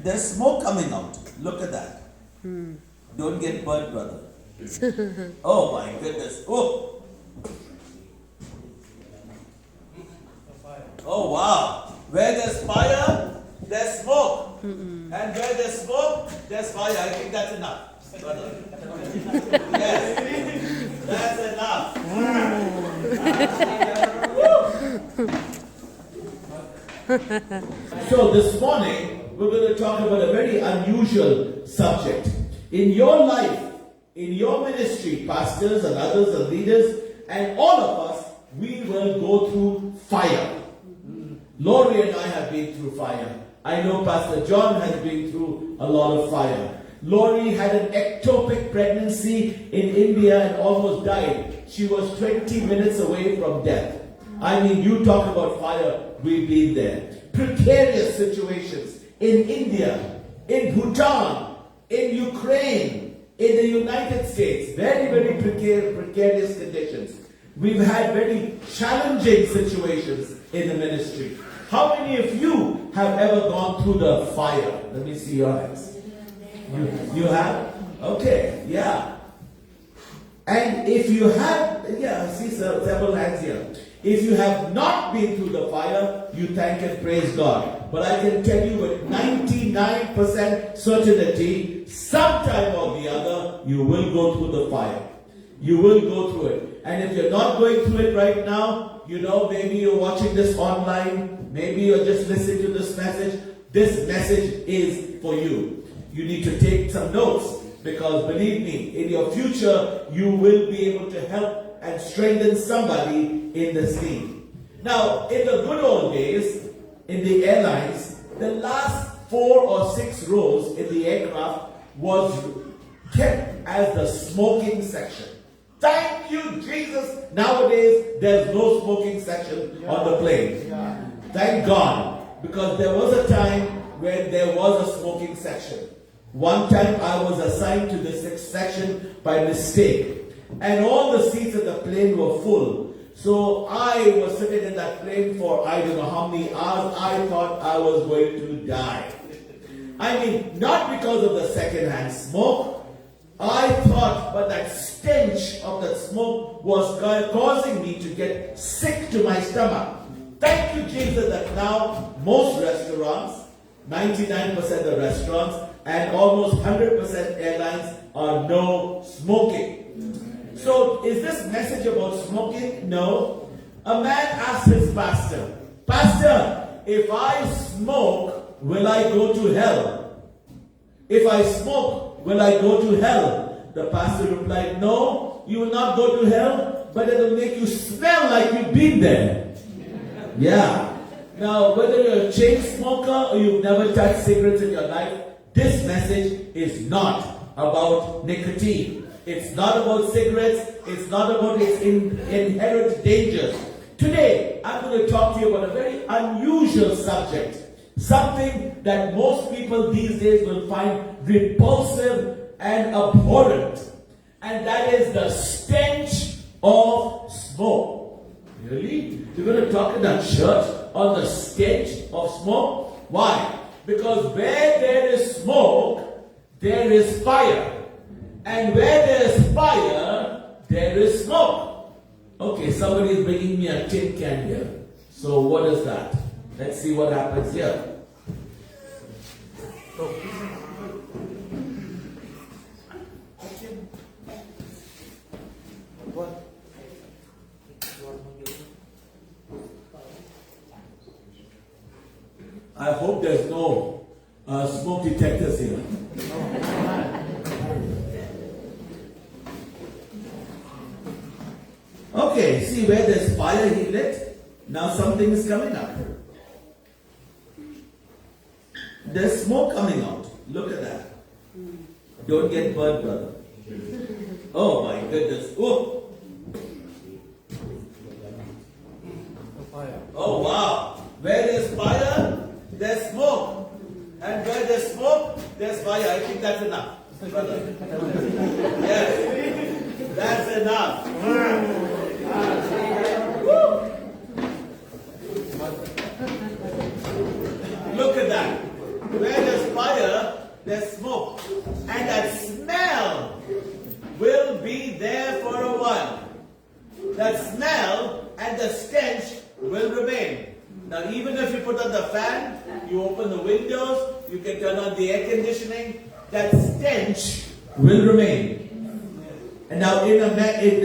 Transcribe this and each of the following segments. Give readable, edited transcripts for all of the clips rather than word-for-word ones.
there's smoke coming out. Look at that. Don't get burnt, brother. Oh my goodness. Oh. Oh wow. Where there's fire, there's smoke. And where there's smoke, there's fire. I think that's enough, brother. Yes. That's enough. So this morning, we're going to talk about a very unusual subject. In your life, in your ministry, pastors and others and leaders, and all of us, we will go through fire. Laurie and I have been through fire. I know Pastor John has been through a lot of fire. Laurie had an ectopic pregnancy in India and almost died. She was 20 minutes away from death. I mean, you talk about fire, we've been there. Precarious situations in India, in Bhutan, in Ukraine, in the United States. Very, very precarious conditions. We've had very challenging situations in the ministry. How many of you have ever gone through the fire? Let me see your hands. You have? Okay, yeah. And if you have, I see several hands here. If you have not been through the fire, you thank and praise God. But I can tell you with 99% certainty, sometime or the other, you will go through the fire. You will go through it. And if you're not going through it right now, maybe you're watching this online, maybe you're just listening to this message. This message is for you. You need to take some notes, because believe me, in your future, you will be able to help and strengthen somebody in this need. Now, in the good old days, in the airlines, the last 4 or 6 rows in the aircraft was kept as the smoking section. Thank you, Jesus. Nowadays, there's no smoking section on the plane. Thank God. Because there was a time when there was a smoking section. One time I was assigned to the 6th section by mistake. And all the seats in the plane were full. So I was sitting in that plane for I don't know how many hours. I thought I was going to die. I mean, not because of the secondhand smoke. I thought, but that stench of that smoke was causing me to get sick to my stomach. Thank you, Jesus, that now most restaurants, 99% of restaurants, and almost 100% airlines are no smoking. So, is this message about smoking? No. A man asked his pastor, Pastor, if I smoke, will I go to hell? If I smoke, will I go to hell? The pastor replied, no, you will not go to hell, but it will make you smell like you've been there. Yeah. Now, whether you're a chain smoker or you've never touched cigarettes in your life, this message is not about nicotine. It's not about cigarettes. It's not about its inherent dangers. Today, I'm going to talk to you about a very unusual subject. Something that most people these days will find repulsive and abhorrent. And that is the stench of smoke. Really? You're going to talk in that church on the stench of smoke? Why? Because where there is smoke, there is fire. And where there is fire, there is smoke. Okay, somebody is bringing me a tin can here. So what is that? Let's see what happens here. I hope there's no smoke detectors here. Okay, see where there's fire he lit? Now something is coming up. There's smoke coming out. Look at that. Don't get burnt, brother. Oh my goodness. Oh. Oh wow. Where there's fire, there's smoke. And where there's smoke, there's fire. I think that's enough, brother. Yes. That's enough. Look at that. Where there's fire, there's smoke. And that smell will be there for a while. That smell and the stench will remain. Now even if you put on the fan, you open the windows, you can turn on the air conditioning, that stench will remain. And now in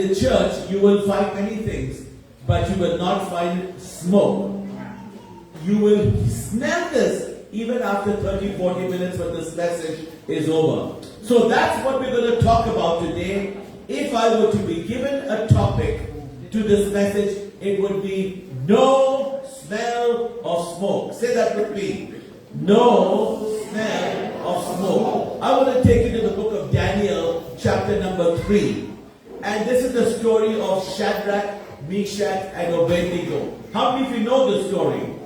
the church, you will find many things, but you will not find smoke. You will smell this even after 30, 40 minutes when this message is over. So that's what we're going to talk about today. If I were to be given a topic to this message, it would be no smell of smoke. Say that with me. No smell of smoke. I want to take you to the book of Daniel, chapter number 3. And this is the story of Shadrach, Meshach, and Abednego. How many of you know the story?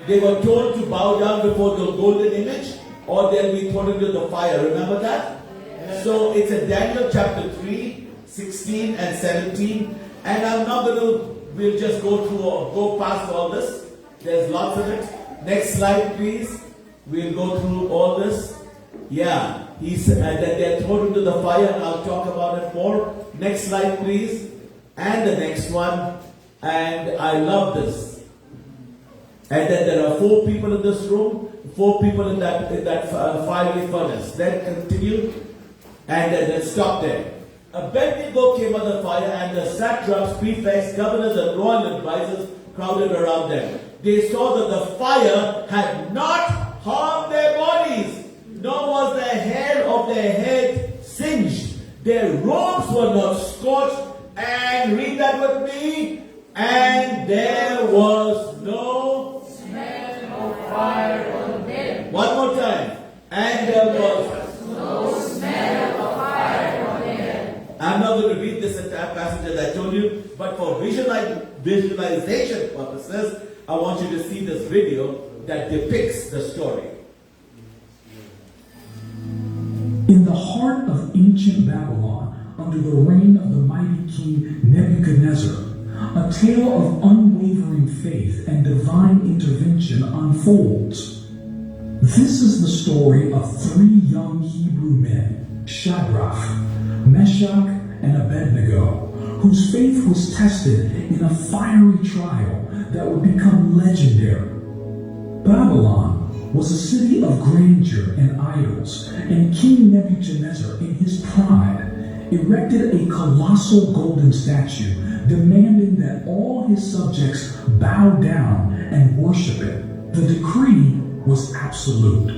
They were told to bow down before the golden image, or they'll be thrown into the fire. Remember that? Yes. So it's in Daniel chapter 3, 16 and 17. And I'm not going to, we'll just go past all this. There's lots of it. Next slide, please. We'll go through all this. Yeah, he said that they're thrown into the fire, and I'll talk about it more. Next slide, please. And the next one. And I love this. And then there are 4 people in this room, 4 people in that fiery furnace. Then continue, and then stop there. Abednego came on the fire, and the satraps, prefects, governors, and royal advisors crowded around them. They saw that the fire had not harmed their bodies, nor was the hair of their head singed. Their robes were not scorched, and read that with me, and there was no smell of fire on them. One more time. And there was no smell of fire on them. I'm not going to read this entire passage as I told you, but for visualization purposes, I want you to see this video that depicts the story. In the heart of ancient Babylon, under the reign of the mighty king Nebuchadnezzar, a tale of unwavering faith and divine intervention unfolds. This is the story of 3 young Hebrew men, Shadrach, Meshach, and Abednego, whose faith was tested in a fiery trial that would become legendary. Babylon was a city of grandeur and idols, and King Nebuchadnezzar, in his pride, erected a colossal golden statue demanding that all his subjects bow down and worship it. The decree was absolute.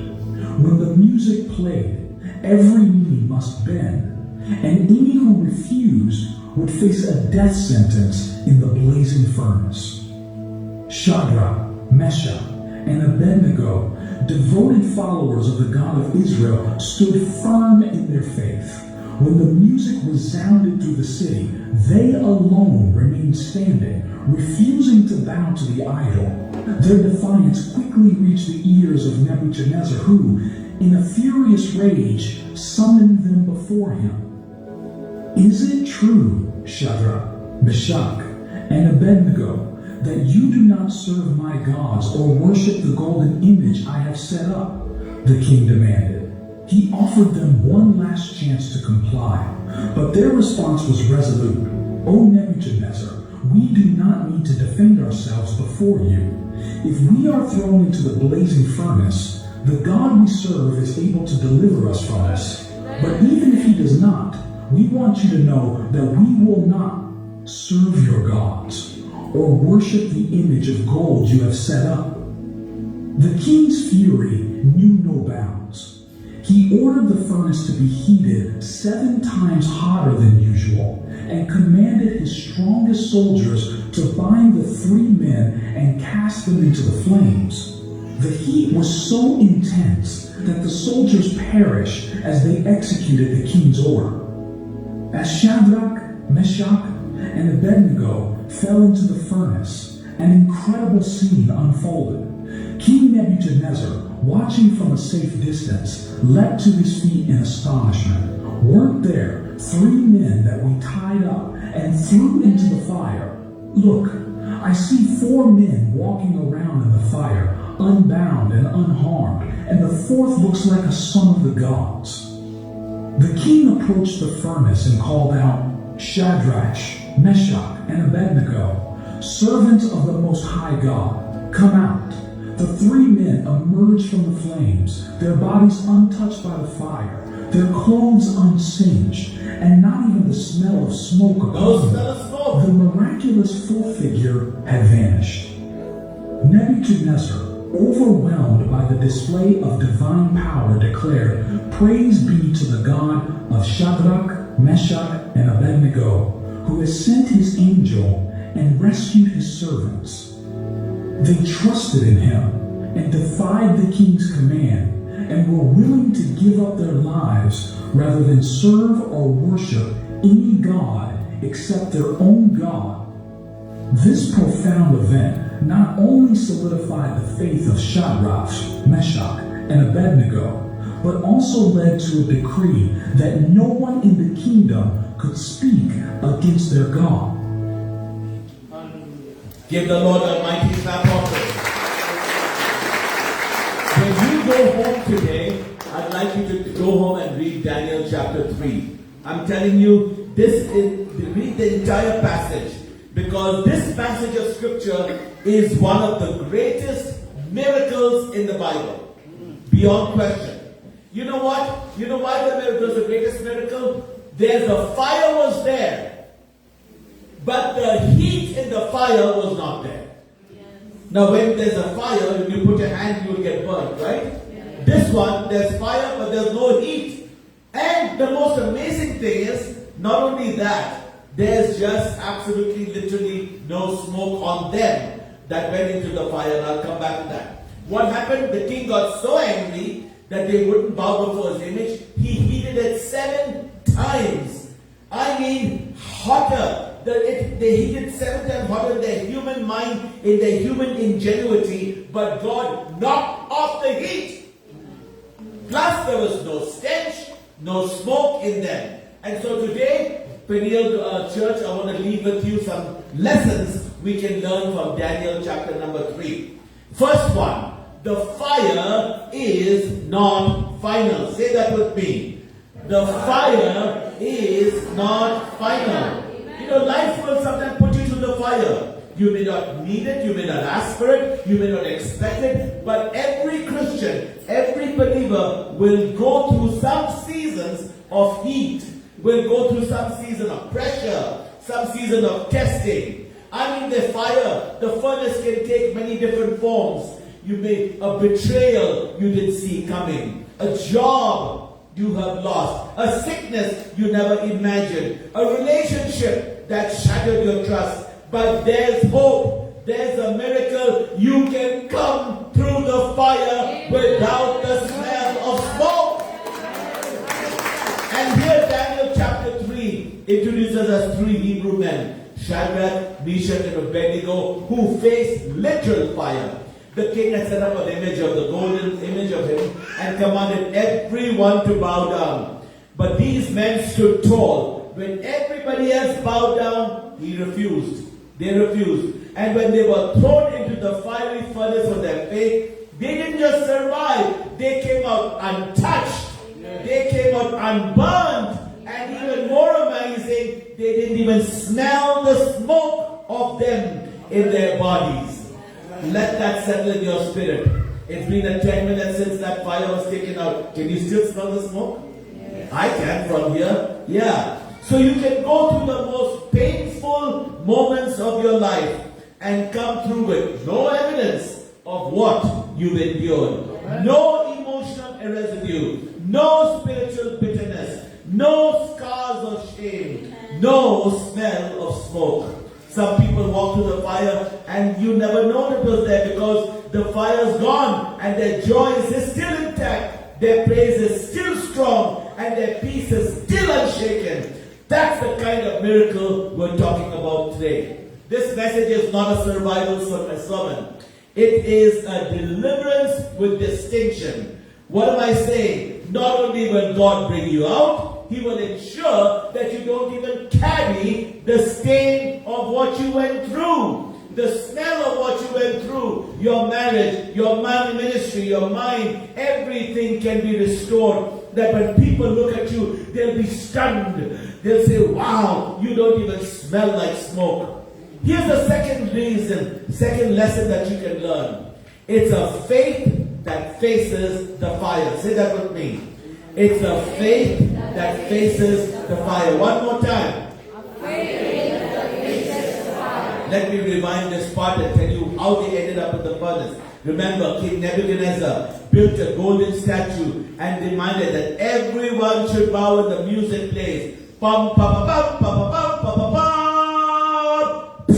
When the music played, every knee must bend, and any who refused would face a death sentence in the blazing furnace. Shadrach, Meshach, and Abednego, devoted followers of the God of Israel, stood firm in their faith. When the music resounded through the city, they alone remained standing, refusing to bow to the idol. Their defiance quickly reached the ears of Nebuchadnezzar, who, in a furious rage, summoned them before him. Is it true, Shadrach, Meshach, and Abednego, that you do not serve my gods or worship the golden image I have set up? The king demanded. He offered them one last chance to comply, but their response was resolute. O Nebuchadnezzar, we do not need to defend ourselves before you. If we are thrown into the blazing furnace, the God we serve is able to deliver us from this. But even if he does not, we want you to know that we will not serve your gods or worship the image of gold you have set up. The king's fury knew no bounds. He ordered the furnace to be heated 7 times hotter than usual and commanded his strongest soldiers to bind the 3 men and cast them into the flames. The heat was so intense that the soldiers perished as they executed the king's order. As Shadrach, Meshach, and Abednego fell into the furnace, an incredible scene unfolded. King Nebuchadnezzar, watching from a safe distance, leapt to his feet in astonishment. Weren't there 3 men that we tied up and threw into the fire? Look, I see 4 men walking around in the fire, unbound and unharmed, and the fourth looks like a son of the gods. The king approached the furnace and called out, Shadrach, Meshach, and Abednego, servants of the Most High God, come out. The three men emerged from the flames, their bodies untouched by the fire, their clothes unsinged, and not even the smell of smoke upon them. The miraculous fourth figure had vanished. Nebuchadnezzar, overwhelmed by the display of divine power, declared, Praise be to the God of Shadrach, Meshach, and Abednego, who has sent his angel and rescued his servants. They trusted in him and defied the king's command and were willing to give up their lives rather than serve or worship any god except their own God. This profound event not only solidified the faith of Shadrach, Meshach, and Abednego, but also led to a decree that no one in the kingdom could speak against their God. Give the Lord Almighty clap of praise. When you go home today, I'd like you to go home and read Daniel chapter 3. I'm telling you, read the entire passage, because this passage of scripture is one of the greatest miracles in the Bible. Beyond question. You know what? You know why the miracle is the greatest miracle? There's a fire was there, but the heat in the fire was not there. Yes. Now when there's a fire, if you put your hand, you will get burnt, right? Yes. This one, there's fire, but there's no heat. And the most amazing thing is, not only that, there's just absolutely, literally no smoke on them that went into the fire, and I'll come back to that. What happened? The king got so angry that they wouldn't bow before his image. He heated it 7 times. I mean, hotter. They heated 7 times hotter in their human mind, in their human ingenuity, but God knocked off the heat. Plus, there was no stench, no smoke in them. And so today, Peniel Church, I want to leave with you some lessons we can learn from Daniel chapter number 3. First one, the fire is not final. Say that with me. The fire is not final. You know, life will sometimes put you to the fire. You may not need it, you may not ask for it, you may not expect it, but every Christian, every believer will go through some seasons of heat, will go through some season of pressure, some season of testing. I mean, the fire, the furnace can take many different forms. You may, a betrayal you didn't see coming, a job you have lost, a sickness you never imagined, a relationship that shattered your trust. But there's hope, there's a miracle. You can come through the fire without the smell of smoke. And here Daniel chapter 3 introduces us 3 Hebrew men, Shadrach, Meshach, and Abednego, who faced literal fire. The king had set up an image of the golden image of him and commanded everyone to bow down. But these men stood tall. When everybody else bowed down, he refused. They refused. And when they were thrown into the fiery furnace of their faith, they didn't just survive. They came out untouched. They came out unburned. And even more amazing, they didn't even smell the smoke of them in their bodies. Let that settle in your spirit. It's been 10 minutes since that fire was taken out. Can you still smell the smoke? Yes. I can from here. Yeah. So you can go through the most painful moments of your life and come through with no evidence of what you've endured. No emotional residue. No spiritual bitterness. No scars of shame. No smell of smoke. Some people walk through the fire and you never know it was there because the fire's gone and their joy is still intact. Their praise is still strong and their peace is still unshaken. That's the kind of miracle we're talking about today. This message is not a survival sermon. It is a deliverance with distinction. What am I saying? Not only will God bring you out, He will ensure that you don't even carry the stain of what you went through. the smell of what you went through, your marriage, your ministry, your mind, everything can be restored. That when people look at you, they'll be stunned. They'll say, wow, you don't even smell like smoke. Here's the second reason, second lesson that you can learn. It's a faith that faces the fire. Say that with me. It's a faith that faces the fire. One more time. Let me rewind this part and tell you how they ended up in the furnace. Remember, King Nebuchadnezzar built a golden statue and demanded that everyone should bow when the music plays. Pum, pum, pum, pum, pum, pum, pum, pum.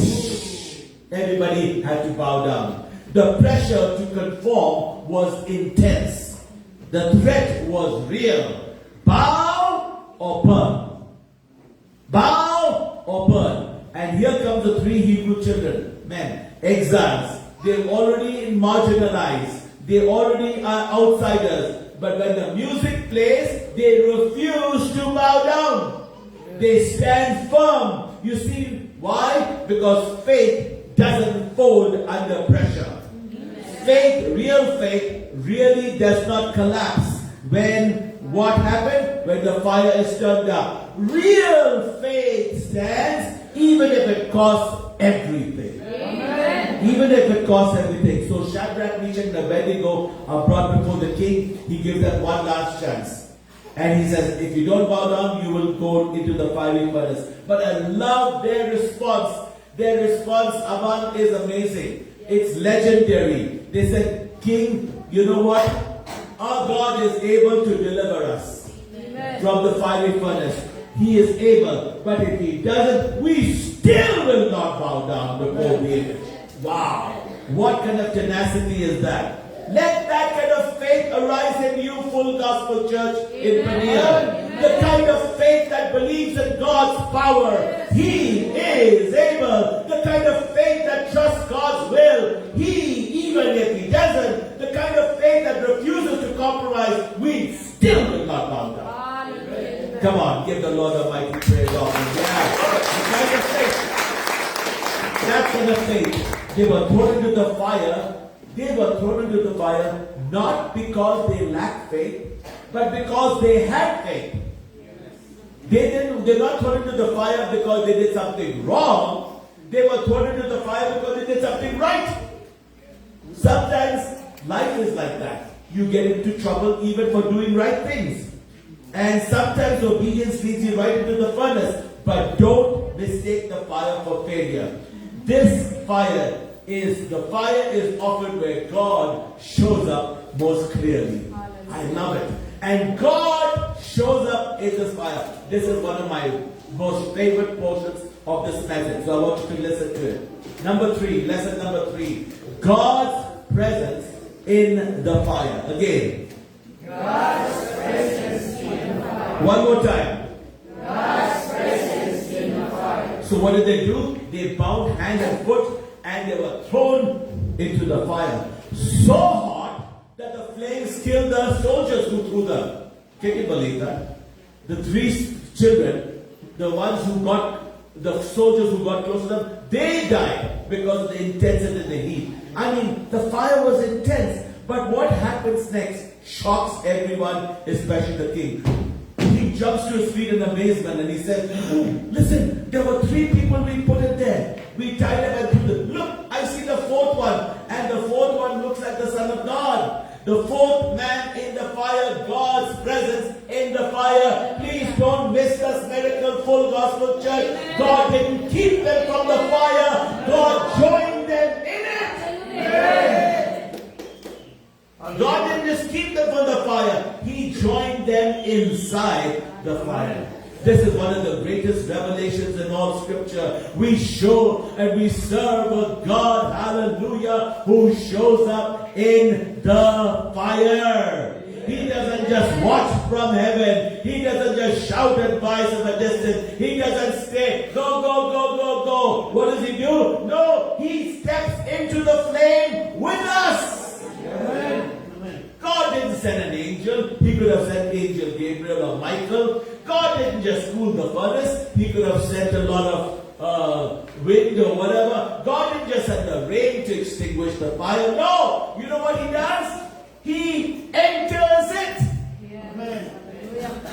Everybody had to bow down. The pressure to conform was intense. The threat was real. Bow or burn. Bow or burn. And here comes the three Hebrew children, men, exiles. They're already marginalized. They already are outsiders. But when the music plays, they refuse to bow down. They stand firm. You see why? Because faith doesn't fold under pressure. Faith, real faith, really does not collapse. When what happened? When the fire is turned up. Real faith stands even if it costs everything. Amen. Even if it costs everything. So Shadrach, Meshach, and Abednego are brought before the king. He gives them one last chance. And he says, if you don't bow down, you will go into the fiery furnace. But I love their response. Their response, Aman, is amazing. It's legendary. They said, King, you know what? Our God is able to deliver us from the fiery furnace. He is able, but if he doesn't, we still will not bow down before the image. Wow. What kind of tenacity is that? Let that kind of faith arise in you, Full Gospel Church in Paniel. The kind of faith that believes in God's power. He is able. The kind of faith that trusts God's will. He, even if he doesn't, the kind of faith that refuses to compromise, we still will not bow down. Come on, give the Lord a mighty praise offering. Yeah. The kind of faith. That kind of faith. They were thrown into the fire. They were thrown into the fire not because they lacked faith, but because they had faith. They're not thrown into the fire because they did something wrong. They were thrown into the fire because they did something right. Sometimes life is like that. You get into trouble even for doing right things. And sometimes obedience leads you right into the furnace. But don't mistake the fire for failure. This fire is often where God shows up most clearly. I love it. And God shows up in this fire. This is one of my most favorite portions of this message. So I want you to listen to it. Number 3, lesson number 3. God's presence in the fire. Again. God's presence in the fire. One more time. God's presence in the fire. So what did they do? They bound hand and foot and they were thrown into the fire. So hot that the flames killed the soldiers who threw them. Can you believe that? The 3 children, the soldiers who got close to them, they died because of the intensity of the heat. I mean, the fire was intense. But what happens next shocks everyone, especially the king. He jumps to his feet in amazement and he says, listen, there were 3 people we put in there. We tied them and threw them. Look, I see the 4th one. And the 4th one looks like the Son of God. The 4th man in the fire, God's presence in the fire. Please don't miss this miracle, Full Gospel Church. God didn't keep them from the fire. God joined them in it. Amen. God didn't just keep them from the fire. He joined them inside the fire. This is one of the greatest revelations in all Scripture. We show and we serve a God, hallelujah, who shows up in the fire. He doesn't just watch from heaven. He doesn't just shout advice in the distance. He doesn't say, go, go, go, go, go. What does he do? No, he steps into the flame with us. Amen. God didn't send an angel. He could have sent Angel Gabriel or Michael. God didn't just cool the furnace. He could have sent a lot of wind or whatever. God didn't just send the rain to extinguish the fire. No! You know what He does? He enters it. Amen.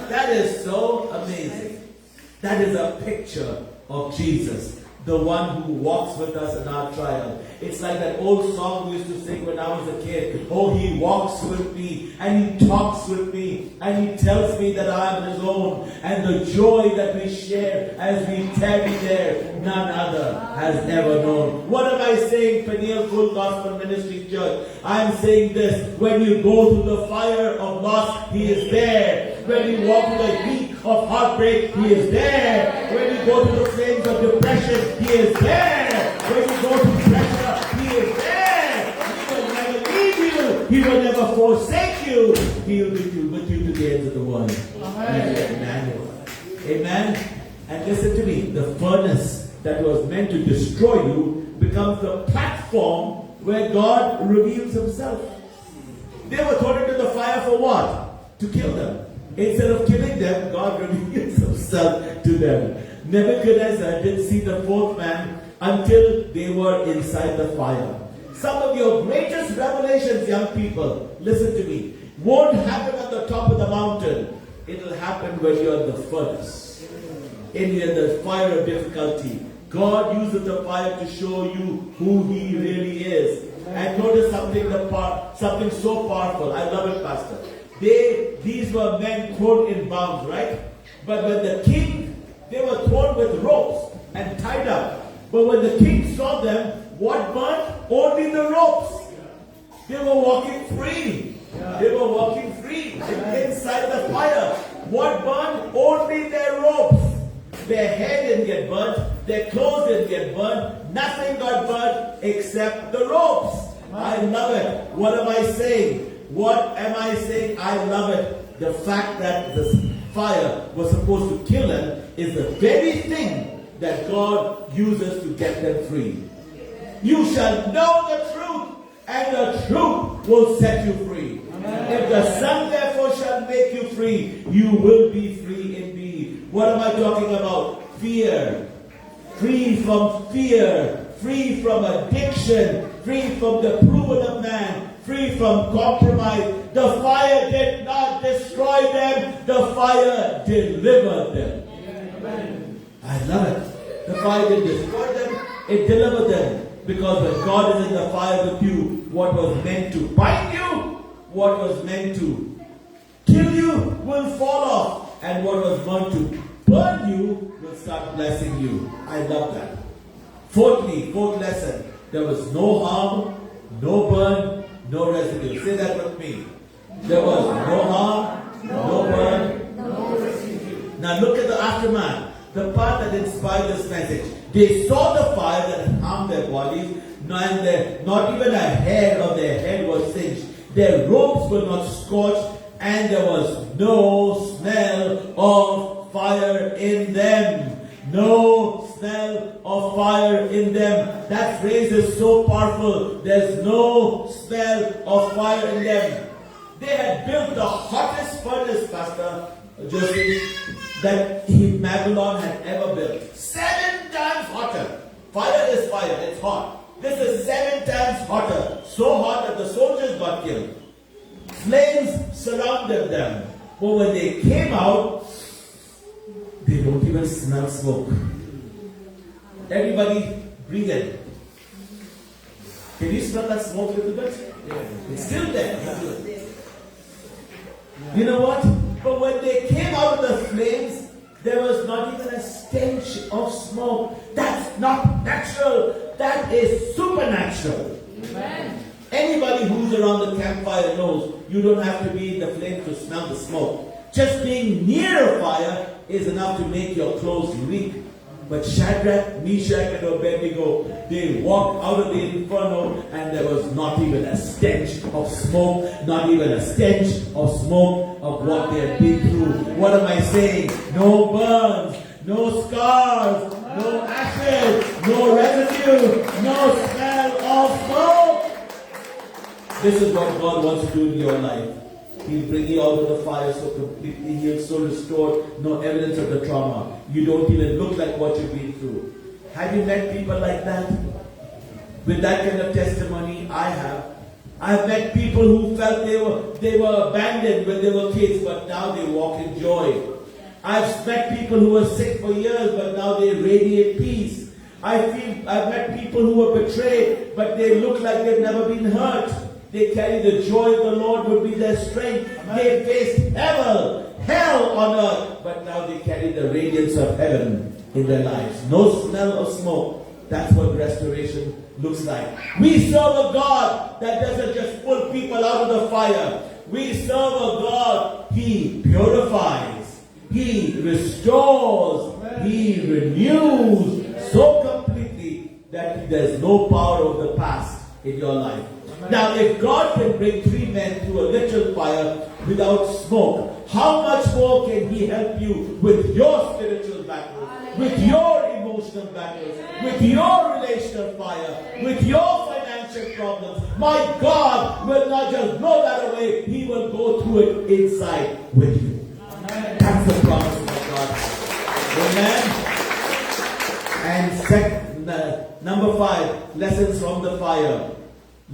That is so amazing. That is a picture of Jesus, the one who walks with us in our trial. It's like that old song we used to sing when I was a kid. Oh, He walks with me and He talks with me and He tells me that I am His own. And the joy that we share as we tarry there, none other has ever known. What am I saying, Peniel Full Gospel Ministry Church? I'm saying this: when you go through the fire of loss, He is there. When you walk through the heat of heartbreak, He is there. When you go through the flames of depression, He is there. When you go through pressure, He is there. He will never leave you. He will never forsake you. He will be with you to the ends of the world. Amen. Amen. And listen to me. The furnace that was meant to destroy you becomes the platform where God reveals Himself. They were thrown into the fire for what? To kill them. Instead of killing them, God reveals Himself to them. Nebuchadnezzar didn't see the fourth man until they were inside the fire. Some of your greatest revelations, young people, listen to me, won't happen at the top of the mountain. It'll happen when you're in the furnace, in the fire of difficulty. God uses the fire to show you who He really is. And notice something so powerful. I love it, Pastor. These were men thrown in bounds, right? But when the king, they were thrown with ropes and tied up. But when the king saw them, what burned? Only the ropes. They were walking free. They were walking free inside the fire. What burned? Only their ropes. Their hair didn't get burnt. Their clothes didn't get burnt. Nothing got burnt except the ropes. I love it. What am I saying? What am I saying? I love it. The fact that the fire was supposed to kill them is the very thing that God uses to get them free. You shall know the truth, and the truth will set you free. Amen. If the Son therefore shall make you free, you will be free indeed. What am I talking about? Fear. Free from fear. Free from addiction. Free from the approval of man. Free from compromise. The fire did not destroy them. The fire delivered them. Amen. I love it. The fire didn't destroy them. It delivered them. Because when God is in the fire with you, what was meant to bind you, what was meant to kill you will fall off. And what was meant to burn you will start blessing you. I love that. Fourth lesson. There was no harm, no burn, no residue. Say that with me. There was no harm, no burn, no residue. Now look at the aftermath. The part that inspired this message. They saw the fire that had harmed their bodies, and not even a hair of their head was singed. Their robes were not scorched, and there was no smell of fire in them. No smell of fire in them. That phrase is so powerful. There's no smell of fire in them. They had built the hottest furnace, Pastor Joseph, that Babylon had ever built. 7 times hotter. Fire is fire, it's hot. This is 7 times hotter. So hot that the soldiers got killed. Flames surrounded them. But when they came out, they don't even smell smoke. Everybody breathe in. Can you smell that smoke a little bit? Yeah. It's still there. You know what? But when they came out of the flames, there was not even a stench of smoke. That's not natural. That is supernatural. Amen. Anybody who's around the campfire knows you don't have to be in the flames to smell the smoke. Just being near a fire is enough to make your clothes reek. But Shadrach, Meshach, and Abednego, they walked out of the inferno and there was not even a stench of smoke, not even a stench of smoke of what they had been through. What am I saying? No burns, no scars, no ashes, no residue, no smell of smoke. This is what God wants to do in your life. He'll bring you out of the fire so completely healed, so restored, no evidence of the trauma. You don't even look like what you've been through. Have you met people like that? With that kind of testimony, I have. I've met people who felt they were abandoned when they were kids, but now they walk in joy. I've met people who were sick for years, but now they radiate peace. I've met people who were betrayed, but they look like they've never been hurt. They carry the joy of the Lord would be their strength. Amen. They faced hell on earth, but now they carry the radiance of heaven in their lives. No smell of smoke. That's what restoration looks like. We serve a God that doesn't just pull people out of the fire. We serve a God, He purifies, He restores, He renews so completely that there's no power of the past in your life. Now, if God can bring 3 men through a literal fire without smoke, how much more can He help you with your spiritual battles, with your emotional battles, with your relational fire, with your financial problems? My God will not just blow that away, He will go through it inside with you. Amen. That's the promise of God. Amen. And number 5, lessons from the fire.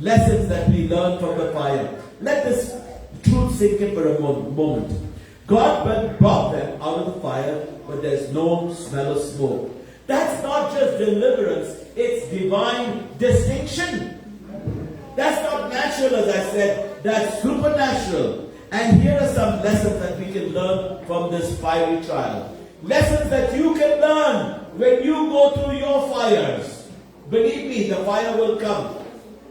Lessons that we learn from the fire. Let this truth sink in for a moment. God brought them out of the fire, but there's no smell of smoke. That's not just deliverance, it's divine distinction. That's not natural, as I said, that's supernatural. And here are some lessons that we can learn from this fiery trial. Lessons that you can learn when you go through your fires. Believe me, the fire will come.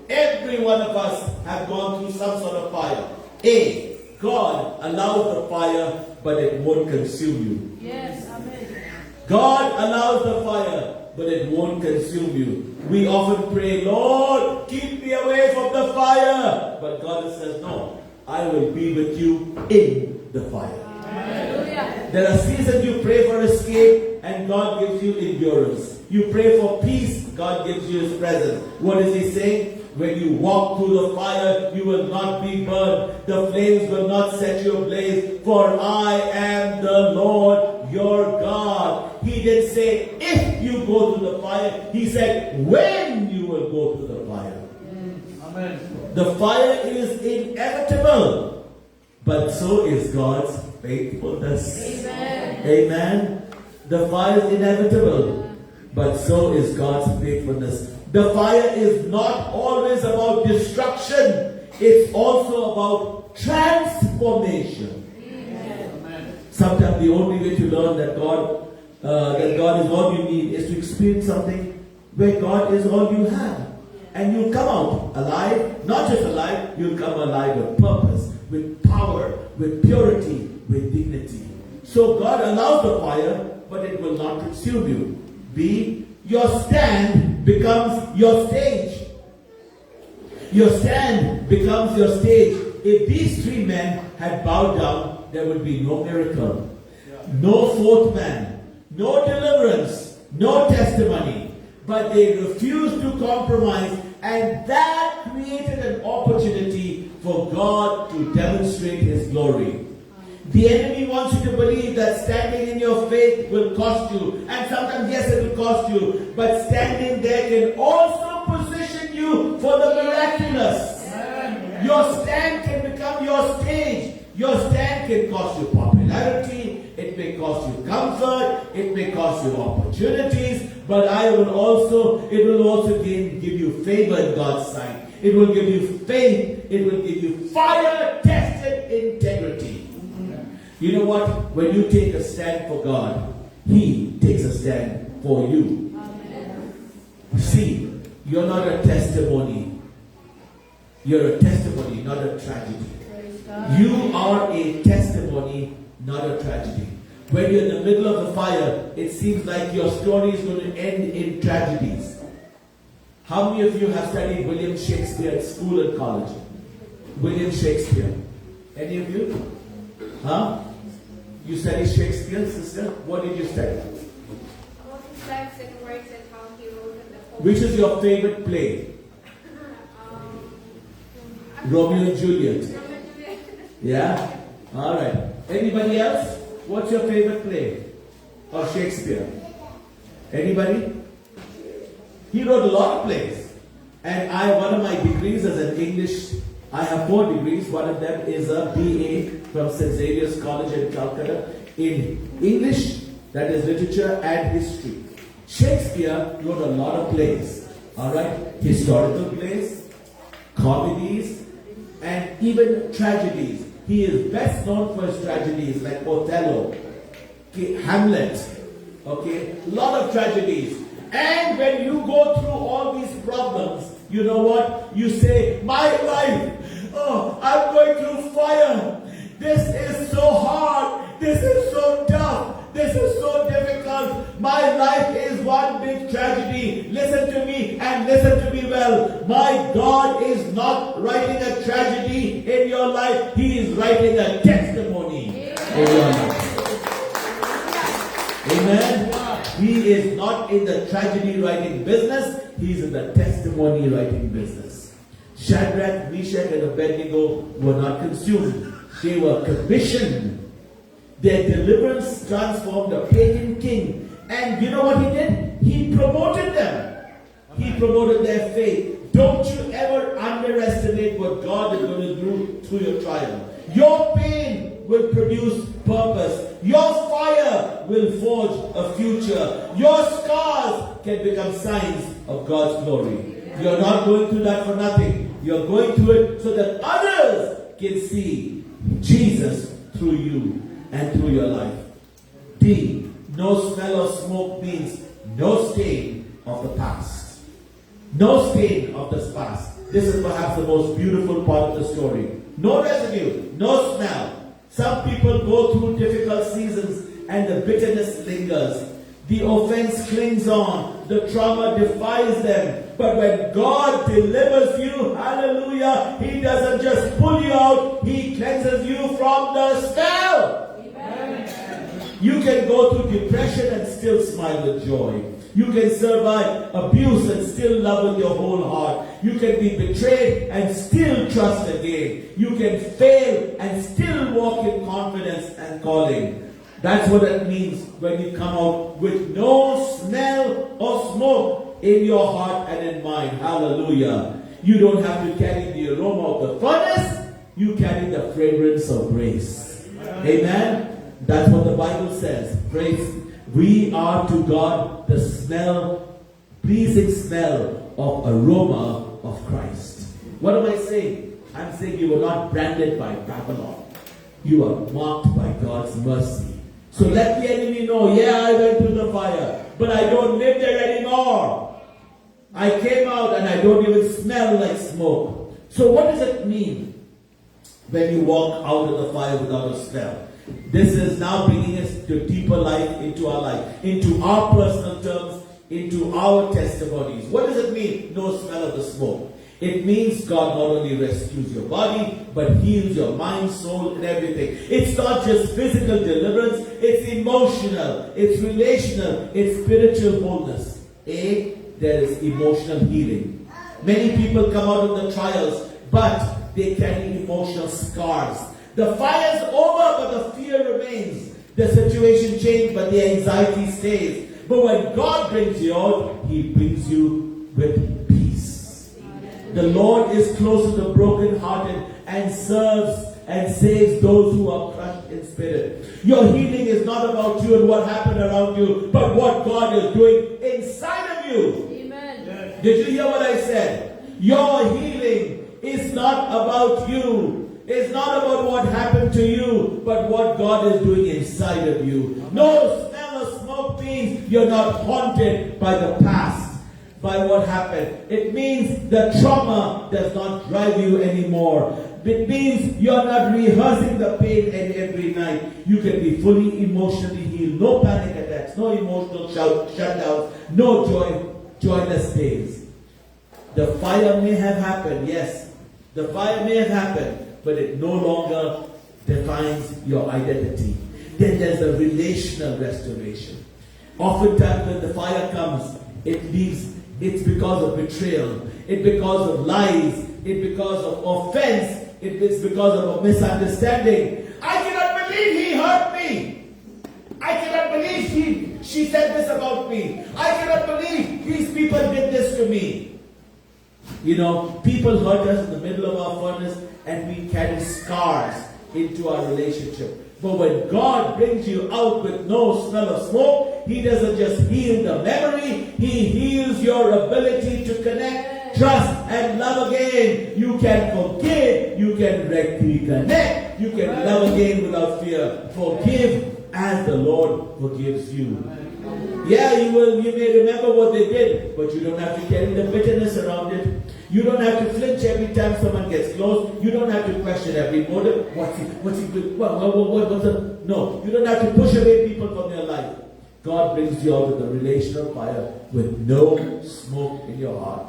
Every one of us have gone through some sort of fire. A, God allows the fire, but it won't consume you. Yes, amen. God allows the fire, but it won't consume you. We often pray, Lord, keep me away from the fire. But God says, no, I will be with you in the fire. Hallelujah. There are seasons you pray for escape, and God gives you endurance. You pray for peace, God gives you His presence. What is He saying? When you walk through the fire, you will not be burned. The flames will not set you ablaze. For I am the Lord your God. He didn't say if you go through the fire. He said when you will go through the fire. Amen. The fire is inevitable. But so is God's faithfulness. Amen. Amen. The fire is inevitable. But so is God's faithfulness. The fire is not always about destruction. It's also about transformation. Amen. Sometimes the only way to learn that God is all you need is to experience something where God is all you have. And you'll come out alive, not just alive, you'll come alive with purpose, with power, with purity, with dignity. So God allows the fire, but it will not consume you. B, your stand becomes your stage. Your stand becomes your stage. If these 3 men had bowed down, there would be no miracle. No 4th man. No deliverance. No testimony. But they refused to compromise, and that created an opportunity for God to demonstrate His glory. The enemy wants you to believe that standing in your faith will cost you. And sometimes, yes, it will cost you. But standing there can also position you for the miraculous. Amen. Your stand can become your stage. Your stand can cost you popularity. It may cost you comfort. It may cost you opportunities. But it will also give you favor in God's sight. It will give you faith. It will give you fire-tested integrity. You know what? When you take a stand for God, He takes a stand for you. Amen. See, you're not a testimony. You're a testimony, not a tragedy. You are a testimony, not a tragedy. When you're in the middle of the fire, it seems like your story is going to end in tragedies. How many of you have studied William Shakespeare at school and college? William Shakespeare. Any of you? Huh? You studied Shakespeare, sister? What did you study? All his lives and works and how he wrote in the poem. Which is your favorite play? Romeo and Juliet. Yeah? Alright. Anybody else? What's your favorite play of Shakespeare? Anybody? He wrote a lot of plays. And one of my degrees is in English. I have 4 degrees. One of them is a BA from St. Xavier's College in Calcutta in English, that is literature and history. Shakespeare wrote a lot of plays. Alright? Historical plays, comedies, and even tragedies. He is best known for his tragedies like Othello, Hamlet, okay, a lot of tragedies. And when you go through all these problems, you know what? You say, my life, oh, I'm going through fire. This is so hard. This is so tough. This is so difficult. My life is one big tragedy. Listen to me and listen to me well. My God is not writing a tragedy in your life. He is writing a testimony in your life. Amen. He is not in the tragedy writing business. He is in the testimony writing business. Shadrach, Meshach, and Abednego were not consumed. They were commissioned. Their deliverance transformed a pagan king. And you know what he did? He promoted them. He promoted their faith. Don't you ever underestimate what God is going to do through your trial. Your pain will produce purpose. Your fire will forge a future. Your scars can become signs of God's glory. You're not going through that for nothing. You're going through it so that others can see Jesus through you and through your life. D. No smell or smoke means no stain of the past. No stain of the past. This is perhaps the most beautiful part of the story. No residue, no smell. Some people go through difficult seasons and the bitterness lingers. The offense clings on. The trauma defies them. But when God delivers you, hallelujah, He doesn't just pull you out, He cleanses you from the smell. You can go through depression and still smile with joy. You can survive abuse and still love with your whole heart. You can be betrayed and still trust again. You can fail and still walk in confidence and calling. That's what it means when you come out with no smell or smoke in your heart and in mind. Hallelujah. You don't have to carry the aroma of the furnace. You carry the fragrance of grace. Amen. That's what the Bible says. Praise. We are to God the smell, pleasing smell of aroma of Christ. What am I saying? I'm saying you were not branded by Babylon. You are marked by God's mercy. So let the enemy know, yeah, I went through the fire, but I don't live there anymore. I came out and I don't even smell like smoke. So what does it mean when you walk out of the fire without a smell? This is now bringing us to deeper life into our life, into our personal terms, into our testimonies. What does it mean? No smell of the smoke. It means God not only rescues your body, but heals your mind, soul, and everything. It's not just physical deliverance, it's emotional, it's relational, it's spiritual wholeness. There is emotional healing. Many people come out of the trials, but they carry emotional scars. The fire's over, but the fear remains. The situation changed, but the anxiety stays. But when God brings you out, He brings you with peace. The Lord is close to the brokenhearted and serves and saves those who are crushed in spirit. Your healing is not about you and what happened around you, but what God is doing inside of you. Amen. Did you hear what I said? Your healing is not about you. It's not about what happened to you, but what God is doing inside of you. No smell of smoke means you're not haunted by the past, by what happened. It means the trauma does not drive you anymore. It means you're not rehearsing the pain every night. You can be fully emotionally healed. No panic attacks, no emotional shutdowns, no joyless days. The fire may have happened, yes. The fire may have happened, but it no longer defines your identity. Then there's a relational restoration. Oftentimes when the fire comes, it's because of betrayal, it's because of lies, it's because of offense, it's because of a misunderstanding. I cannot believe he hurt me. I cannot believe She said this about me. I cannot believe these people did this to me. You know, people hurt us in the middle of our furnace and we carry scars into our relationship. But when God brings you out with no smell of smoke, He doesn't just heal the memory, He heals your ability to connect, trust, and love again. You can forgive, you can reconnect, you can love again without fear. Forgive as the Lord forgives you. Yeah, you may remember what they did, but you don't have to carry the bitterness around it. You don't have to flinch every time someone gets close. You don't have to question every motive. What's he doing? No, you don't have to push away people from your life. God brings you out of the relational fire with no smoke in your heart.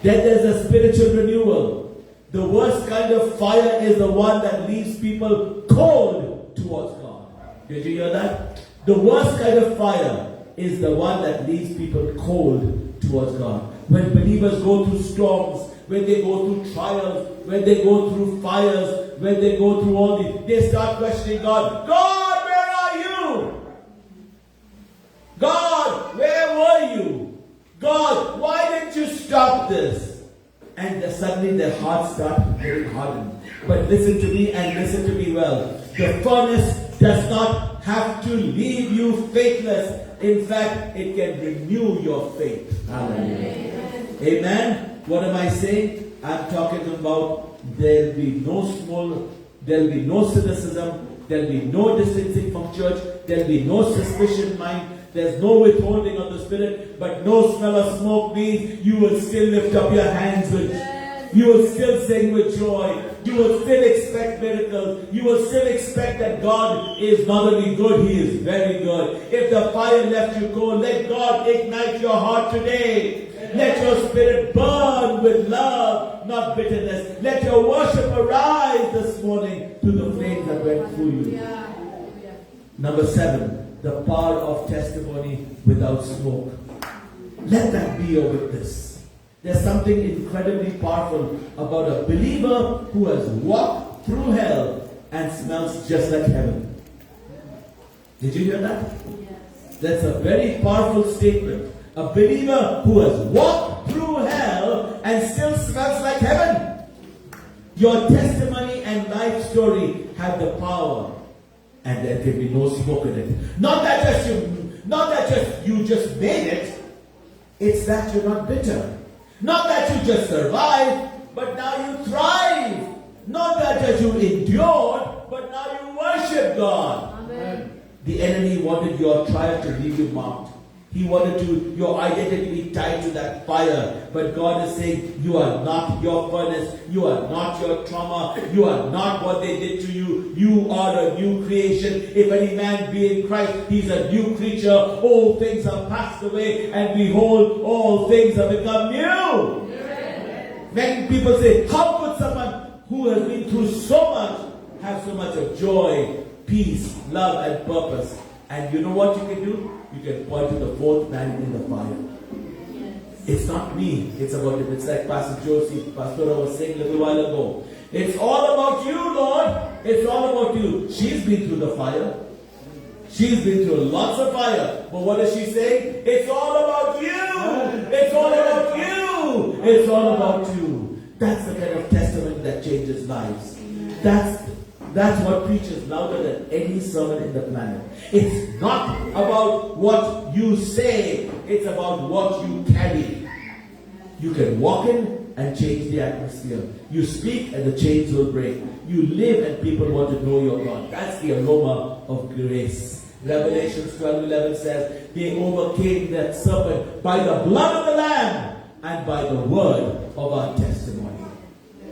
Then there's a spiritual renewal. The worst kind of fire is the one that leaves people cold towards God. Did you hear that? The worst kind of fire is the one that leaves people cold towards God. When believers go through storms, when they go through trials, when they go through fires, when they go through all these, they start questioning God. God, where are you? God, where were you? God, why didn't you stop this? And suddenly their hearts start getting hardened. But listen to me and listen to me well. The furnace does not have to leave you faithless. In fact, it can renew your faith. Hallelujah. Amen. What am I saying? I'm talking about there'll be no cynicism, there'll be no distancing from church, there'll be no suspicion in mind, there's no withholding of the Spirit, but no smell of smoke means you will still lift up your hands with, you will still sing with joy, you will still expect miracles, you will still expect that God is not only good, He is very good. If the fire left you cold, let God ignite your heart today. Let your spirit burn with love, not bitterness. Let your worship arise this morning to the flames that went through you. Number 7, the power of testimony without smoke. Let that be your witness. There's something incredibly powerful about a believer who has walked through hell and smells just like heaven. Did you hear that? Yes. That's a very powerful statement. A believer who has walked through hell and still smells like heaven. Your testimony and life story have the power, and there can be no smoke in it. Not that you just made it. It's that you're not bitter. Not that you just survived, but now you thrive. Not that you endured, but now you worship God. Amen. The enemy wanted your trial to leave you marked. He wanted your identity to be tied to that fire. But God is saying, you are not your furnace. You are not your trauma. You are not what they did to you. You are a new creation. If any man be in Christ, he's a new creature. All things have passed away, and behold, all things have become new. Amen. Many people say, how could someone who has been through so much have so much of joy, peace, love, and purpose? And you know what you can do? You can point to the fourth man in the fire. Yes. It's not me. It's about him. It's like Pastor Josie, Pastor was saying a little while ago. It's all about you, Lord. It's all about you. She's been through the fire. She's been through lots of fire. But what is she saying? It's all about you. It's all about you. It's all about you. That's the kind of testimony that changes lives. That's what preaches louder than any sermon in the planet. It's not about what you say. It's about what you carry. You can walk in and change the atmosphere. You speak and the chains will break. You live and people want to know your God. That's the aroma of grace. Revelation 12:11 says, they overcame that serpent by the blood of the Lamb and by the word of our testimony.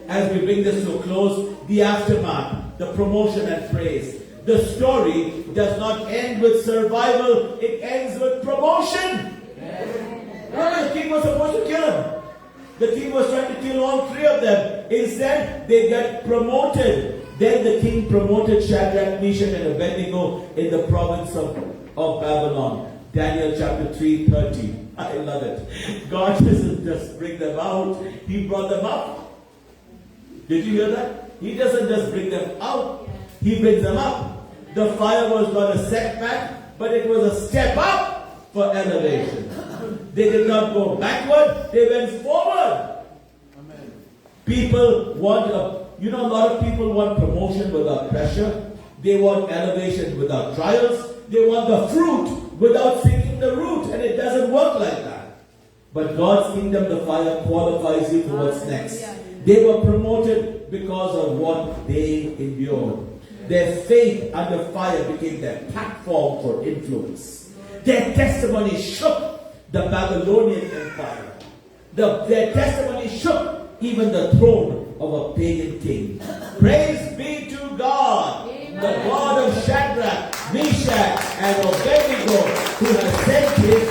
As we bring this to a close, the aftermath, the promotion and praise. The story does not end with survival, it ends with promotion. Remember, the king was supposed to kill him. The king was trying to kill all three of them. Instead, they got promoted. Then the king promoted Shadrach, Meshach, and Abednego in the province of Babylon. Daniel chapter 3:30. I love it. God doesn't just bring them out, He brought them up. Did you hear that? He doesn't just bring them out, He brings them up. The fire was not a setback, but it was a step up. for elevation. They did not go backward, they went forward. People want a lot of people want promotion without pressure. They want elevation without trials. They want the fruit without seeking the root. And it doesn't work like that. But God's kingdom, the fire, qualifies you for what's next. They were promoted because of what they endured. Their faith under fire became their platform for influence. Their testimony shook the Babylonian Empire. Their testimony shook even the throne of a pagan king. Praise be to God, the God of Shadrach, Meshach, and Abednego, who has sent his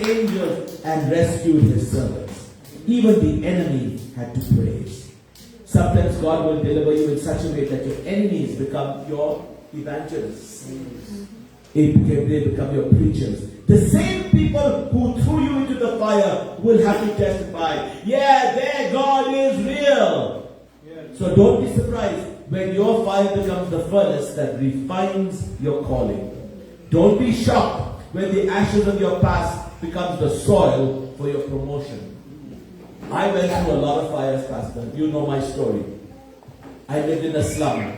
angels and rescued his servants. Even the enemy had to praise. Sometimes God will deliver you in such a way that your enemies become your evangelists. They become your preachers. The same people who threw you into the fire will have to testify, yeah, their God is real. So don't be surprised when your fire becomes the furnace that refines your calling. Don't be shocked when the ashes of your past becomes the soil for your promotion. I went through a lot of fires, Pastor. You know my story. I lived in a slum.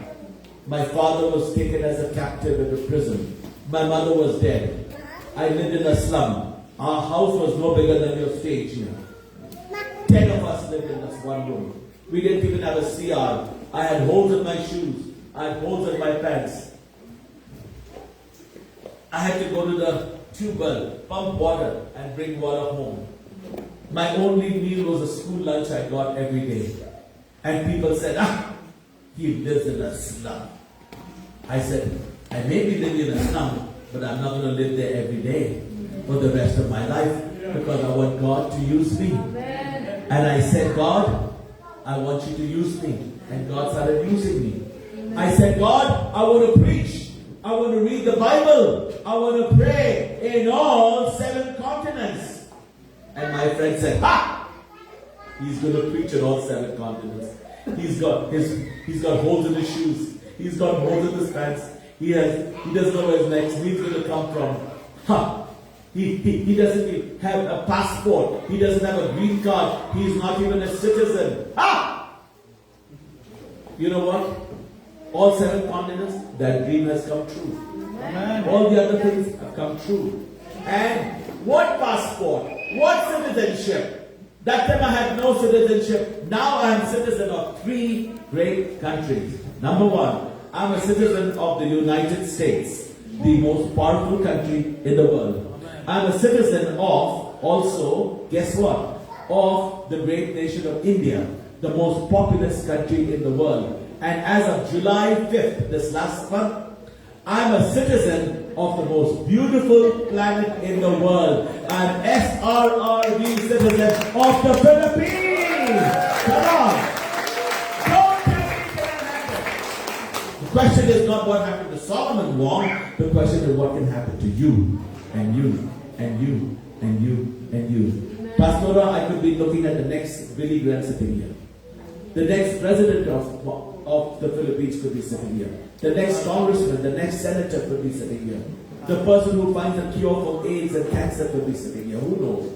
My father was taken as a captive into prison. My mother was dead. I lived in a slum. Our house was no bigger than your stage here. 10 of us lived in this one room. We didn't even have a CR. I had holes in my shoes. I had holes in my pants. I had to go to the tube well, pump water, and bring water home. My only meal was a school lunch I got every day. And people said, he lives in a slum. I said, I may be living in a slum, but I'm not going to live there every day for the rest of my life, because I want God to use me. Amen. And I said, God, I want you to use me. And God started using me. Amen. I said, God, I want to preach. I want to read the Bible. I want to pray in all 7 continents. And my friend said, he's going to preach in all 7 continents. He's got holes in his shoes. He's got holes in his pants. He doesn't know where his next meal's going to come from. He doesn't even have a passport. He doesn't have a green card. He's not even a citizen. You know what? All 7 continents, that dream has come true. Amen. All the other things have come true. And what passport? What citizenship? That time I had no citizenship. Now I am citizen of 3 great countries. Number 1, I'm a citizen of the United States, the most powerful country in the world. I'm a citizen of, also, guess what? Of the great nation of India, the most populous country in the world. And as of July 5th, this last month, I'm a citizen of the most beautiful planet in the world. I'm SRRB citizen of the Philippines. Come on. Don't tell me it can happen. The question is not what happened to Solomon Wang. The question is what can happen to you and you and you and you and you. Pastora, I could be looking at the next Billy Graham sitting here. The next president of the Philippines could be sitting here. The next congressman, the next senator could be sitting here. The person who finds a cure for AIDS and cancer could be sitting here. Who knows?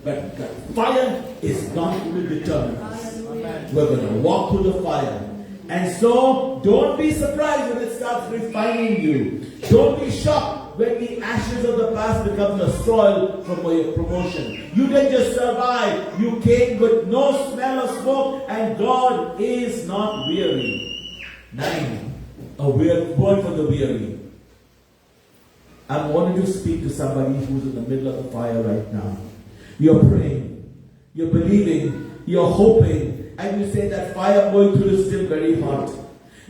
But fire is not going to determine us. We're going to walk through the fire. And so, don't be surprised when it starts refining you. Don't be shocked when the ashes of the past become the soil for your promotion. You didn't just survive. You came with no smell of smoke, and God is not weary. 9. A word for the weary. I wanted to speak to somebody who's in the middle of the fire right now. You're praying, you're believing, you're hoping, and you say that fire going through is still very hot.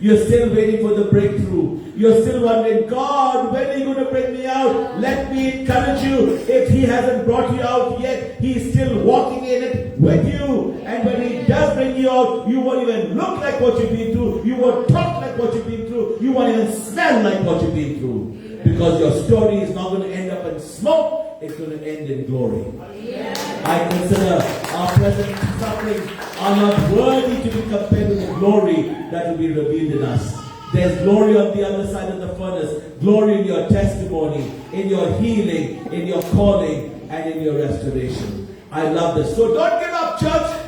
You're still waiting for the breakthrough. You're still wondering, God, when are you going to bring me out? Let me encourage you. If He hasn't brought you out yet, He's still walking in it with you. And when He does bring you out, you won't even look like what you've been through. You won't talk like what you've been through. You won't even smell like what you've been through. Because your story is not going to end up in smoke. It's going to end in glory. I consider our present sufferings are not worthy to be compared with the glory that will be revealed in us. There's glory on the other side of the furnace. Glory in your testimony, in your healing, in your calling, and in your restoration. I love this. So don't give up, church.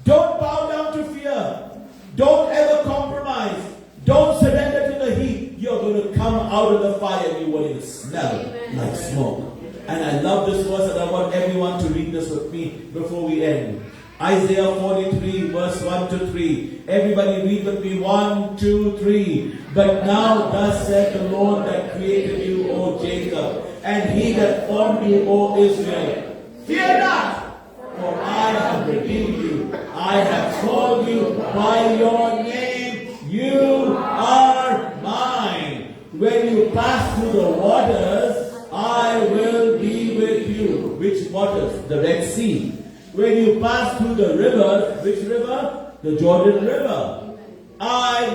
Don't bow down to fear. Don't ever compromise. Don't surrender to the heat. You're going to come out of the fire and you won't even smell like smoke. And I love this verse and I want everyone to read this with me before we end. Isaiah 43 verse 1 to 3. Everybody read with me. 1, 2, 3. But now thus said the Lord that created you, O Jacob, and he that formed you, O Israel. Fear not, for I have redeemed you. I have called you by your name. You are mine. When you pass through the waters, I will be with you. Which waters? The Red Sea. When you pass through the rivers, which river? The Jordan River.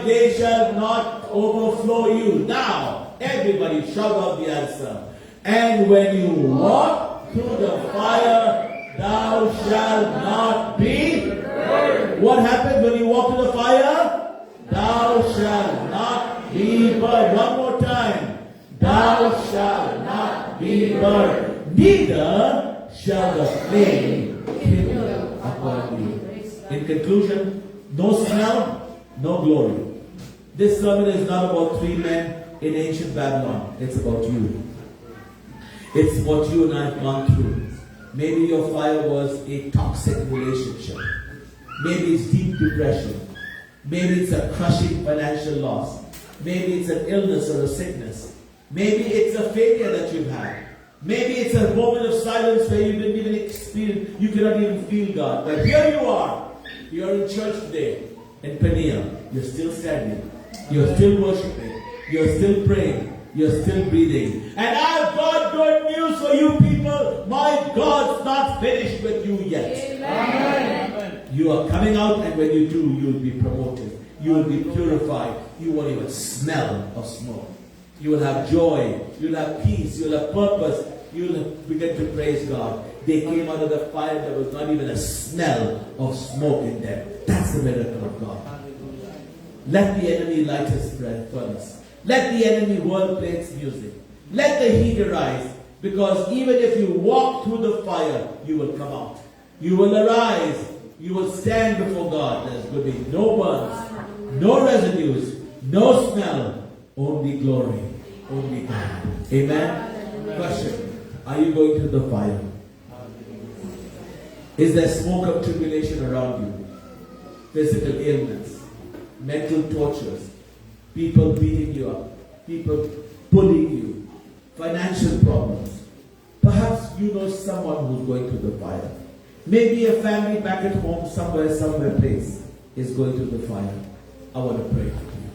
They shall not overflow you. Now, everybody shout out the answer. And when you walk through the fire, thou shalt not be burned. What happens when you walk through the fire? Thou shalt not be burned. One more time. Thou shalt not be burned. Neither shall the flame kindle upon you. In conclusion, no smell, no glory. This sermon is not about three men in ancient Babylon. It's about you. It's what you and I have gone through. Maybe your fire was a toxic relationship. Maybe it's deep depression. Maybe it's a crushing financial loss. Maybe it's an illness or a sickness. Maybe it's a failure that you've had. Maybe it's a moment of silence where you didn't even experience, you cannot even feel God. But here you are. You're in church today in Peniel. You're still standing. You're still worshiping. You're still praying. You're still breathing. And I've got good news for you people. My God's not finished with you yet. Amen. You are coming out, and when you do, you will be promoted. You will be purified. You won't even smell of smoke. You will have joy. You will have peace. You will have purpose. You will begin to praise God. They came out of the fire. There was not even a smell of smoke in them. That's the miracle of God. Let the enemy light his furnace. Let the enemy world play its music. Let the heat arise. Because even if you walk through the fire, you will come out. You will arise. You will stand before God. There's going to be no burns, no residues, no smell, only glory, only God. Amen? Question. Are you going through the fire? Is there smoke of tribulation around you? Physical ailments, mental tortures, people beating you up, people bullying you, financial problems. Perhaps you know someone who's going through the fire. Maybe a family back at home, somewhere place is going through the fire. I want to pray for you.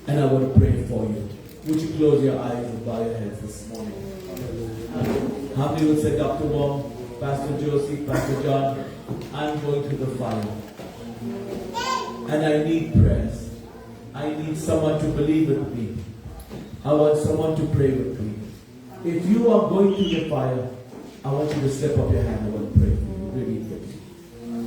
And I want to pray for you. Would you close your eyes and bow your heads this morning? How many would say, Dr. Wang, Pastor Josie, Pastor John, I'm going through the fire. And I need prayers. I need someone to believe with me. I want someone to pray with me. If you are going through the fire, I want you to slip up your hand. I want to pray for you really quickly.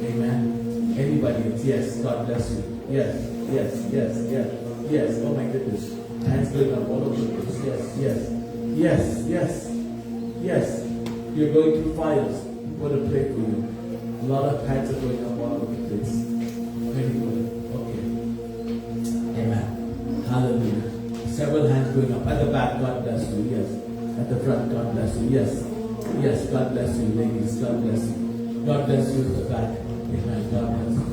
Amen. Anybody else? Yes. God bless you. Yes. Yes. Yes. Yes. Yes. Oh my goodness. Hands going up all over the place. Yes. Yes. Yes. Yes. Yes. You're going through fires. I want to pray for you. A lot of hands are going up all over the place. Very good. Okay. Amen. Hallelujah. Several hands going up. At the back, God bless you. Yes. At the front, God bless you. Yes. Yes. God bless you, ladies. God bless you. God bless you at the back. Amen. God bless you.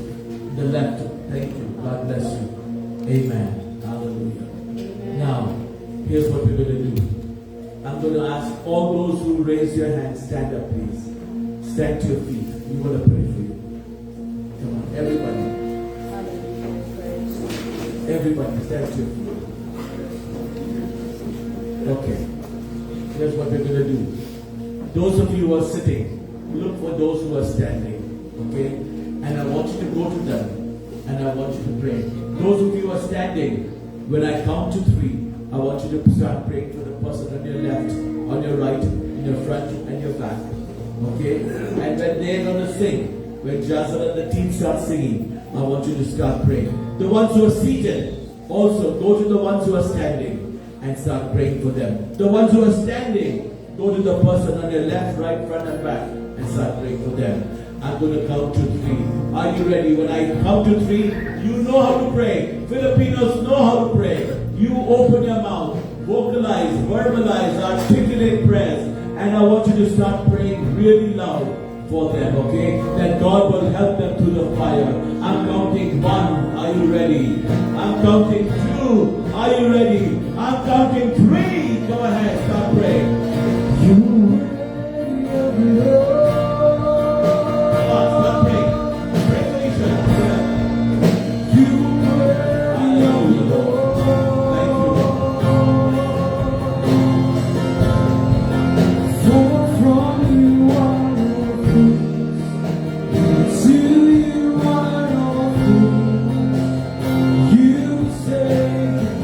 The left. Thank you. God bless you. Amen. Hallelujah. Now, here's what we're going to do. I'm going to ask all those who raise your hands, stand up, please. Stand to your feet. We want to pray for you. Come on, everybody. Everybody, stand to your feet. Okay. Here's what we're going to do. Those of you who are sitting, look for those who are standing. Okay? And I want you to go to them. And I want you to pray. Those of you who are standing, when I count to 3, I want you to start praying for the person on your left, on your right, in your front, and your back. Okay? And when they're going to sing, when Jason and the team start singing, I want you to start praying. The ones who are seated, Also, go to the ones who are standing and start praying for them. The ones who are standing, go to the person on your left, right, front and back and start praying for them. I'm going to count to 3. Are you ready? When I count to 3, you know how to pray. Filipinos know how to pray. You open your mouth, vocalize, verbalize, articulate prayers. And I want you to start praying really loud for them, okay? That God will help them through the fire. I'm counting 1. Are you ready? I'm counting 2. Are you ready? I'm counting 3. Go ahead, start praying. You say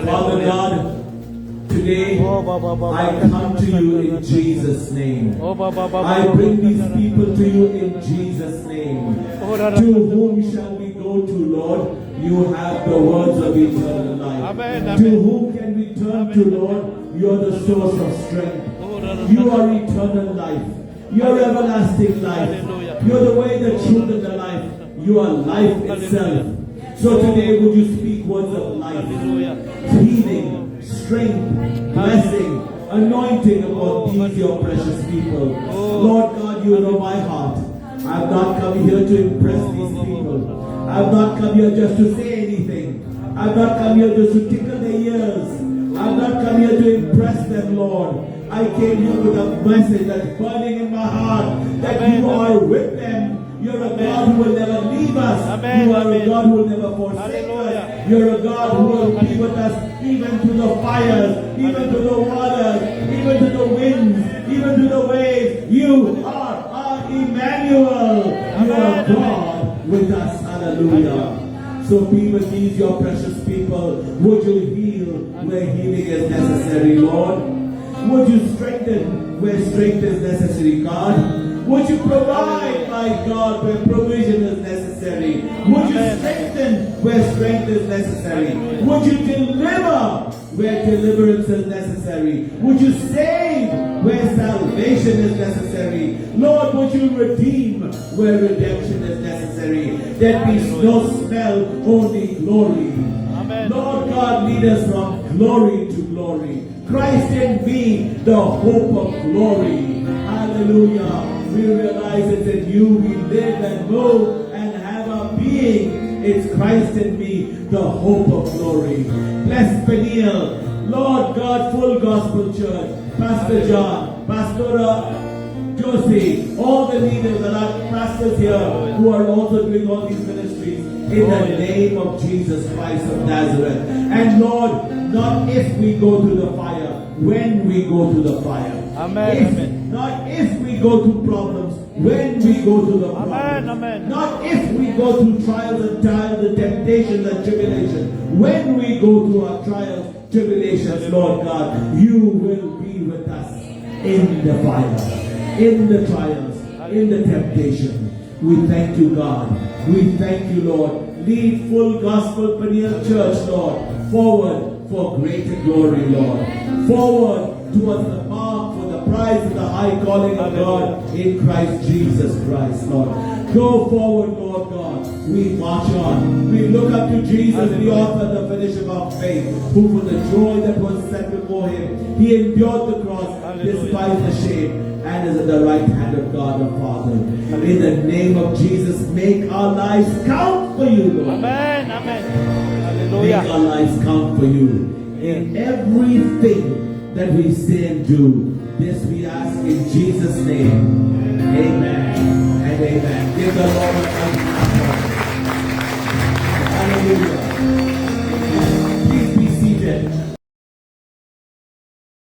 Father God, today I come to you in Jesus' name. I bring these people to you in Jesus' name. To whom shall we go to, Lord? You have the words of eternal life. Amen. To whom can we turn to, Lord? You are the source of strength. You are eternal life. You are everlasting life. Hallelujah. You are the way, the truth, and the life. You are life itself. So today would you speak words of life, healing, strength, blessing, anointing upon these your precious people. Lord God, you know my heart. I've not come here to impress these people. I've not come here just to say anything. I've not come here just to tickle their ears. I've not come here to impress them, Lord. I came here with a message that's burning in my heart, that you are with them. You're a God who will never leave us. You are a God who will never forsake us. You're a God who will be with us even to the fires, even to the waters, even to the winds, even to the waves. You are our Emmanuel. You are God with us. Hallelujah. So be with these your precious people. Would you heal where healing is necessary, Lord? Would you strengthen where strength is necessary, God? Would you provide, my God, where provision is necessary? Would you strengthen where strength is necessary? Would you deliver where deliverance is necessary? Would you save where salvation is necessary? Lord, would you redeem where redemption is necessary? There be no smell, only glory. Lord God, lead us from glory to glory. Christ in me, the hope of glory. Hallelujah. We realize it's in you we live and move and have our being. It's Christ in me, the hope of glory. Bless Peniel, Lord God, Full Gospel Church, Pastor John, Pastora Josie, all the leaders and our pastors here who are also doing all these ministries in the name of Jesus Christ of Nazareth. And Lord, not if we go through the fire, when we go through the fire. Amen. Not if we go through problems, when we go through the problems. Amen. Not if we go through trials and trials and temptations and tribulations. When we go through our trials, tribulations, Lord God, you will be with us in the fire, in the trials, in the temptation. We thank you, God. We thank you, Lord. Lead Full Gospel Peniel Church, Lord, forward for greater glory, Lord. Forward towards the mark for the prize of the high calling of God in Christ Jesus Christ, Lord. Go forward, Lord God. We march on. We look up to Jesus, the author and the finisher of our faith, who for the joy that was set before him, he endured the cross, despised the shame, and is at the right hand of God the Father. In the name of Jesus, make our lives count for you, Lord. Amen. Hallelujah. Make our lives count for you. In everything that we say and do, this we ask in Jesus' name. Amen and amen. Give the Lord a